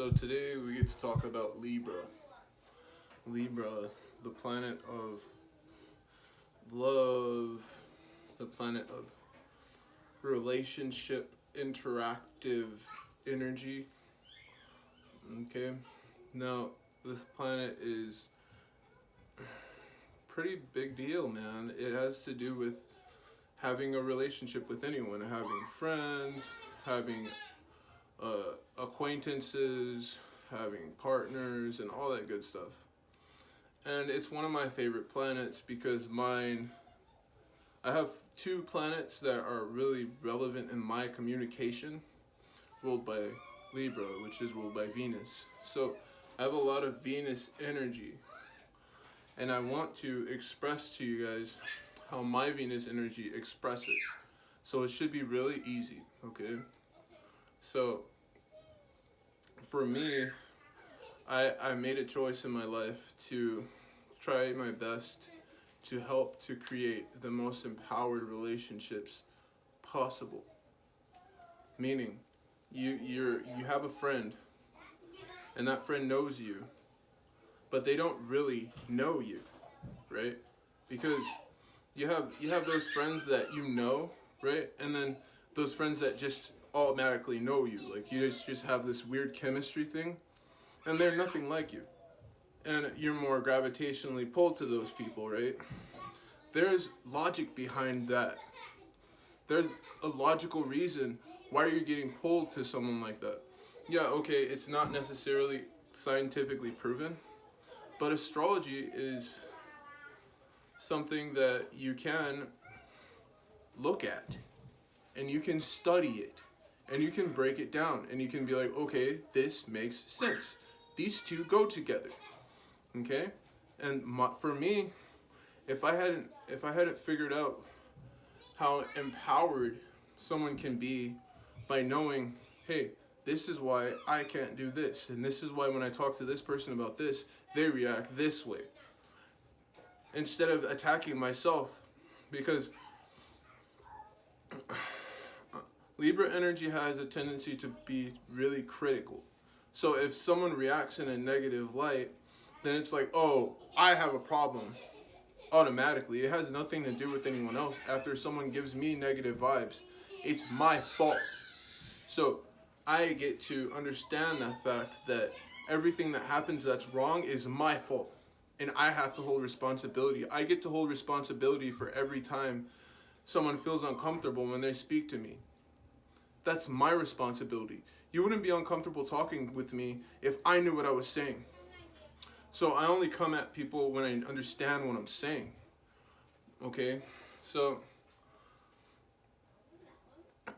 So today we get to talk about Libra. Libra, the planet of love, the planet of relationship, interactive energy. Okay, now this planet is pretty big deal, man. It has to do with having a relationship with anyone, having friends, having acquaintances, having partners, and all that good stuff. And it's one of my favorite planets because I have two planets that are really relevant in my communication, ruled by Libra, which is ruled by Venus. So I have a lot of Venus energy, and I want to express to you guys how my Venus energy expresses. So it should be really easy, okay? So for me, I made a choice in my life to try my best to help to create the most empowered relationships possible. Meaning, you have a friend, and that friend knows you, but they don't really know you, right? Because you have those friends that you know, right? And then those friends that just automatically know you. Like you just have this weird chemistry thing, and they're nothing like you. And you're more gravitationally pulled to those people, right? There's logic behind that. There's a logical reason why you're getting pulled to someone like that. Yeah, okay, it's not necessarily scientifically proven, but astrology is something that you can look at and you can study it and you can break it down and you can be like, okay, this makes sense. These two go together. Okay? And for me, if I hadn't figured out how empowered someone can be by knowing, hey, this is why I can't do this, and this is why when I talk to this person about this, they react this way. Instead of attacking myself, because Libra energy has a tendency to be really critical. So if someone reacts in a negative light, then it's like, oh, I have a problem automatically. It has nothing to do with anyone else. After someone gives me negative vibes, it's my fault. So I get to understand that fact that everything that happens that's wrong is my fault. And I have to hold responsibility. I get to hold responsibility for every time someone feels uncomfortable when they speak to me. That's my responsibility. You wouldn't be uncomfortable talking with me if I knew what I was saying. So I only come at people when I understand what I'm saying. Okay? So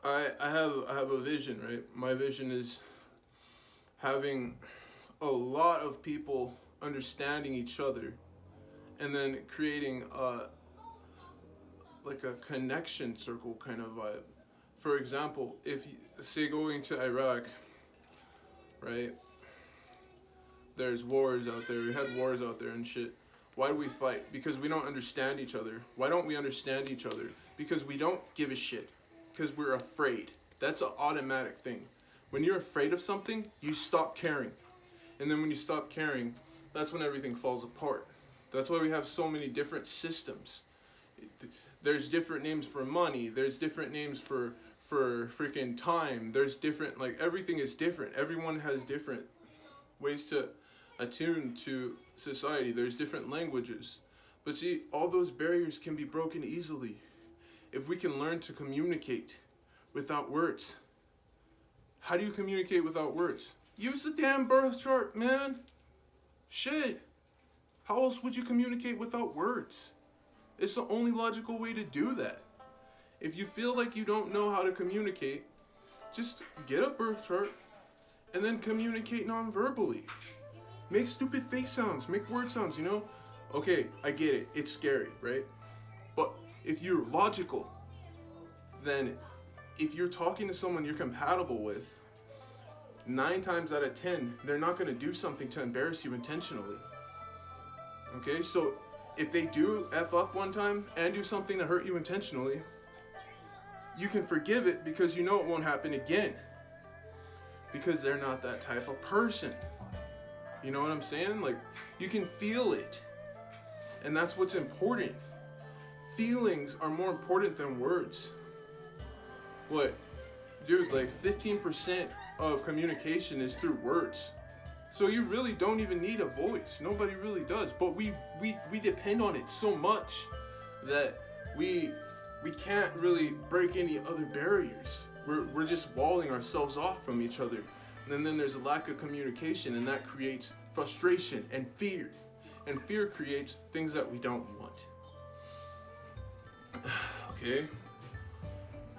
I have a vision, right? My vision is having a lot of people understanding each other and then creating like a connection circle kind of vibe. For example, if you say going to Iraq, right? There's wars out there. We had wars out there and shit. Why do we fight? Because we don't understand each other. Why don't we understand each other? Because we don't give a shit. Because we're afraid. That's an automatic thing. When you're afraid of something, you stop caring. And then when you stop caring, that's when everything falls apart. That's why we have so many different systems. There's different names for money. There's different names for freaking time. There's different, like, everything is different. Everyone has different ways to attune to society. There's different languages. But see, all those barriers can be broken easily if we can learn to communicate without words. How do you communicate without words? Use the damn birth chart, man. Shit. How else would you communicate without words? It's the only logical way to do that. If you feel like you don't know how to communicate, just get a birth chart and then communicate non-verbally. Make stupid face sounds, make word sounds, you know? Okay, I get it, it's scary, right? But if you're logical, then if you're talking to someone you're compatible with, 9 times out of 10, they're not gonna do something to embarrass you intentionally. Okay, so if they do F up one time and do something to hurt you intentionally, you can forgive it because you know it won't happen again. because they're not that type of person. You know what I'm saying? Like, you can feel it. And that's what's important. Feelings are more important than words. What? Dude, like 15% of communication is through words. So you really don't even need a voice. Nobody really does. But we depend on it so much that we can't really break any other barriers. We're just walling ourselves off from each other. And then there's a lack of communication, and that creates frustration and fear. And fear creates things that we don't want. Okay?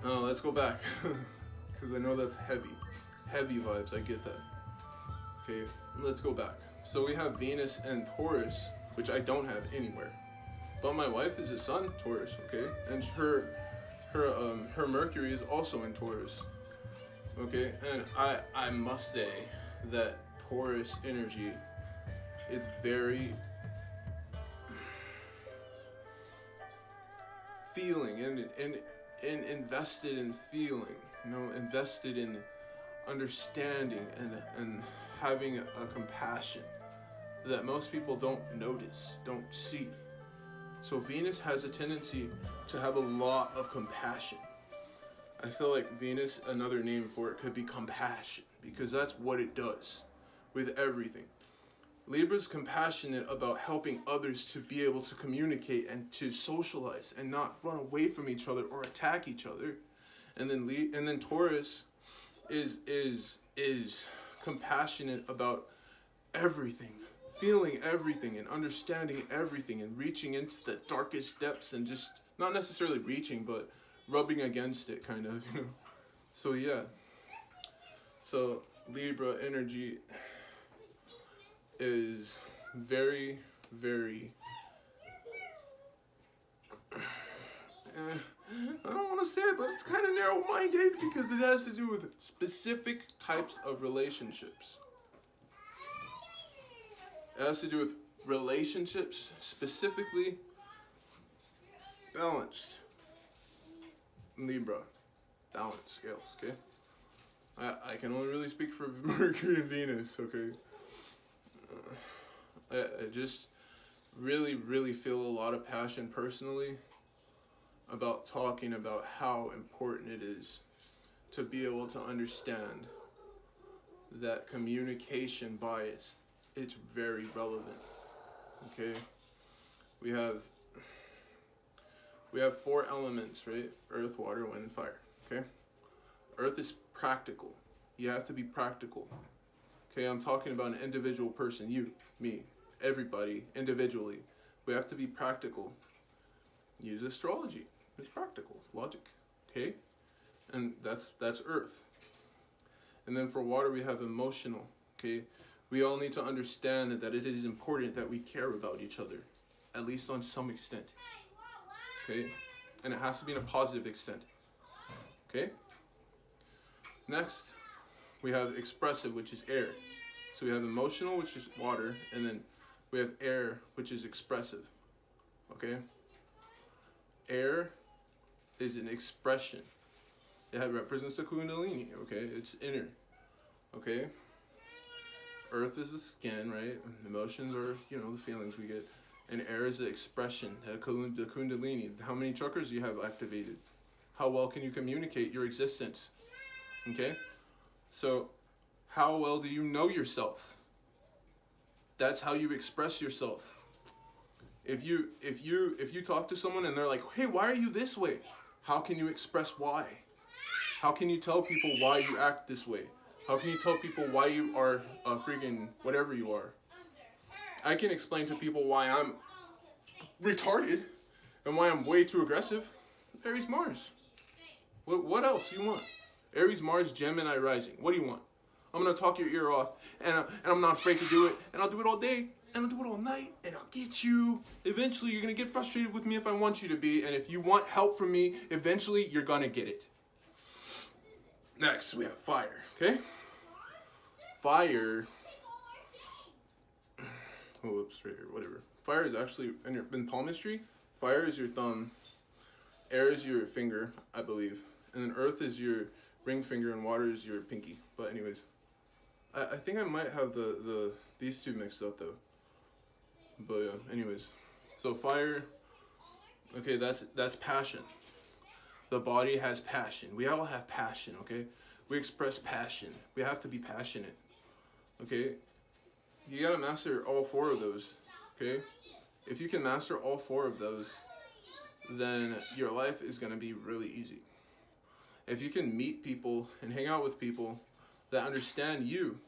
Now let's go back. Because I know that's heavy. Heavy vibes, I get that. Okay, let's go back. So we have Venus and Taurus, which I don't have anywhere. But my wife is a Sun Taurus, okay? And her Mercury is also in Taurus. Okay, and I must say that Taurus energy is very feeling and invested in feeling, you know, invested in understanding and having a compassion that most people don't notice, don't see. So Venus has a tendency to have a lot of compassion. I feel like Venus, another name for it could be compassion, because that's what it does with everything. Libra's compassionate about helping others to be able to communicate and to socialize and not run away from each other or attack each other. And then Taurus is compassionate about everything, feeling everything and understanding everything and reaching into the darkest depths and just not necessarily reaching, but rubbing against it, kind of, you know. So yeah. So Libra energy is very, very I don't want to say it, but it's kind of narrow-minded because it has to do with specific types of relationships. It has to do with relationships, specifically balanced. Libra, balanced scales, okay? I can only really speak for Mercury and Venus, okay? I just really, really feel a lot of passion personally about talking about how important it is to be able to understand that communication bias, it's very relevant, okay? We have 4 elements, right? Earth, water, wind, and fire, okay? Earth is practical. You have to be practical. Okay, I'm talking about an individual person, you, me, everybody, individually. We have to be practical. Use astrology. It's practical, logic, okay? And that's Earth. And then for water, we have emotional, okay? We all need to understand that it is important that we care about each other, at least on some extent, okay? And it has to be in a positive extent, okay? Next, we have expressive, which is air. So we have emotional, which is water, and then we have air, which is expressive, okay? Air is an expression. It represents the Kundalini, okay? It's inner, okay? Earth is the skin, right? Emotions are, you know, the feelings we get. And air is the expression, the Kundalini. How many chakras do you have activated? How well can you communicate your existence? Okay? So, how well do you know yourself? That's how you express yourself. If you talk to someone and they're like, hey, why are you this way? How can you express why? How can you tell people why you act this way? How can you tell people why you are a freaking whatever you are? I can explain to people why I'm retarded and why I'm way too aggressive. Aries Mars. What else you want? Aries Mars, Gemini rising. What do you want? I'm going to talk your ear off, and I'm not afraid to do it, and I'll do it all day, and I'll do it all night, and I'll get you. Eventually, you're going to get frustrated with me if I want you to be, and if you want help from me, eventually, you're going to get it. Next, we have fire, okay? Fire, oh, whoops, right here, whatever. Fire is actually, in palmistry, fire is your thumb, air is your finger, I believe, and then earth is your ring finger, and water is your pinky. But anyways, I think I might have these two mixed up though. But yeah, anyways. So fire, okay, that's passion. The body has passion. We all have passion, okay? We express passion. We have to be passionate. Okay? You gotta master all four of those. Okay? If you can master all four of those, then your life is gonna be really easy. If you can meet people and hang out with people that understand you,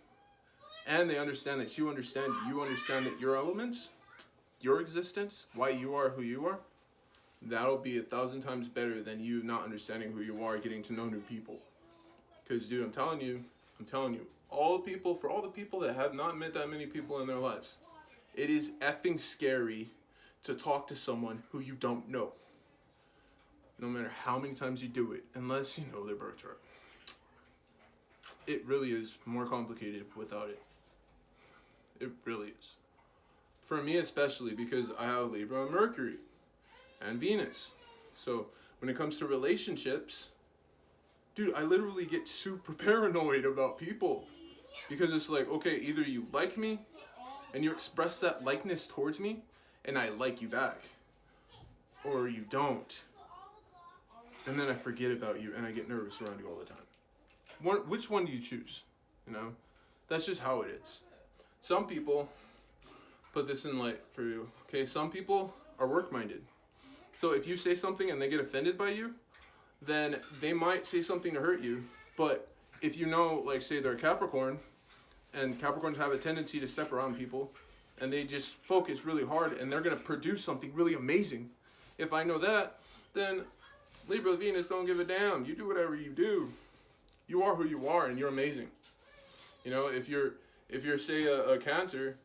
and they understand that you understand that your elements, your existence, why you are who you are, that'll be 1,000 times better than you not understanding who you are, getting to know new people. Because, dude, I'm telling you, for all the people that have not met that many people in their lives, it is effing scary to talk to someone who you don't know. No matter how many times you do it, unless you know their birth chart. It really is more complicated without it. It really is. For me especially, because I have Libra and Mercury and Venus. So when it comes to relationships, dude, I literally get super paranoid about people. Because it's like, okay, either you like me and you express that likeness towards me and I like you back, or you don't. And then I forget about you and I get nervous around you all the time. Which one do you choose? You know? That's just how it is. Some people, put this in light for you, okay? Some people are work-minded. So if you say something and they get offended by you, then they might say something to hurt you. But if you know, like, say they're a Capricorn, and Capricorns have a tendency to step around people, and they just focus really hard, and they're going to produce something really amazing. If I know that, then Libra, Venus, don't give a damn. You do whatever you do. You are who you are, and you're amazing. You know, if you're say a Cancer,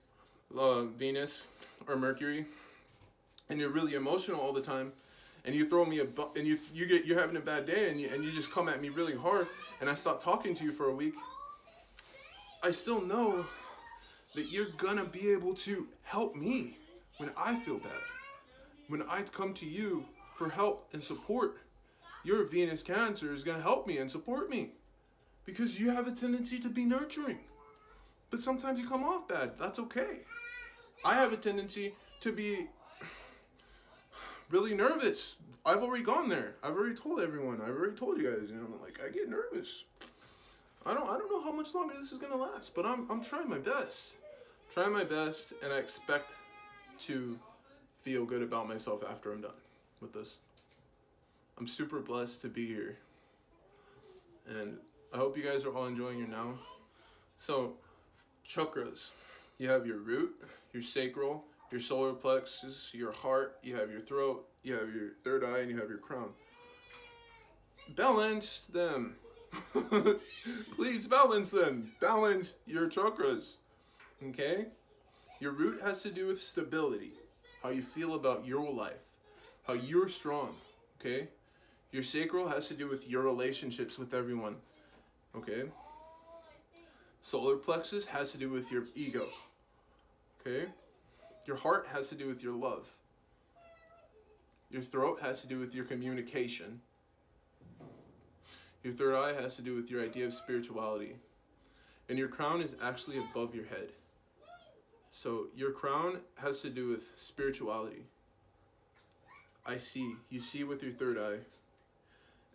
Venus or Mercury, and you're really emotional all the time, and you throw me and you're having a bad day, and you just come at me really hard, and I stop talking to you for a week, I still know that you're gonna be able to help me when I feel bad. When I come to you for help and support, your Venus Cancer is gonna help me and support me, because you have a tendency to be nurturing. But sometimes you come off bad. That's okay. I have a tendency to be really nervous. I've already gone there. I've already told everyone. I've already told you guys. You know, like, I get nervous. I don't know how much longer this is gonna last, but I'm trying my best. Trying my best, and I expect to feel good about myself after I'm done with this. I'm super blessed to be here, and I hope you guys are all enjoying your now. So, chakras. You have your root, your sacral, your solar plexus, your heart, you have your throat, you have your third eye, and you have your crown. Balance them. Please balance them. Balance your chakras. Okay? Your root has to do with stability, how you feel about your life, how you're strong. Okay? Your sacral has to do with your relationships with everyone. Okay? Solar plexus has to do with your ego. Okay? Your heart has to do with your love. Your throat has to do with your communication. Your third eye has to do with your idea of spirituality. And your crown is actually above your head. So your crown has to do with spirituality. You see with your third eye,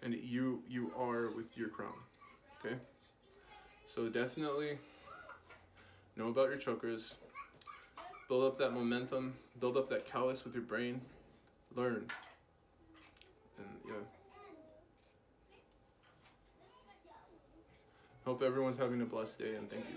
and you are with your crown. Okay? So definitely know about your chakras. Build up that momentum. Build up that callus with your brain. Learn. And yeah. Hope everyone's having a blessed day, and thank you.